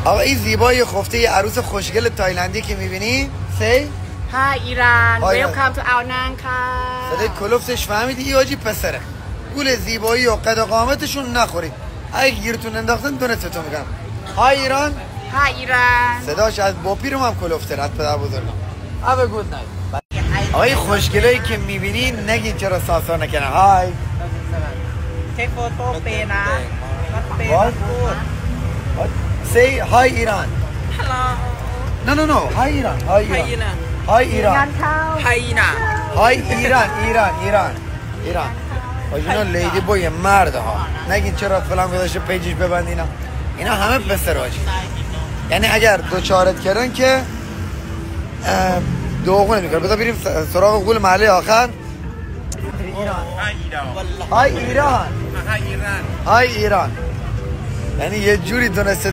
آقا این زیبایی خفته یه عروس خوشگل تایلندی که میبینی سی های ایران ویلکام تو آونانکا. صدای کلوفتش فهمیدی ای حاجی پسره. گول زیبایی و قد و قامتشون نخورید. اگه گیرتون انداختن دونستون میگم. های ایران. های ایران. صداش از باپیرم هم کلفته رد پدر بزرگم. Have a good night. آقای خوشگلایی که میبینی نگید چرا سانسور نکنه. های Take photo pay na. Not pay. What? Say hi Iran. Hello. No. Hi Iran. Hi Iran. Hi Iran. Hi Iran. Iran. اینا لیدی بوی مرد ها. نگید چرا فلان گذاشته پیجش ببندینا. اینا همه پسر حاجی. یعنی اگر دوچارت کردن که دوغونه میکنه. بذار بریم سراغ قول محله آخر. های ایران. یعنی یه جوری دونسته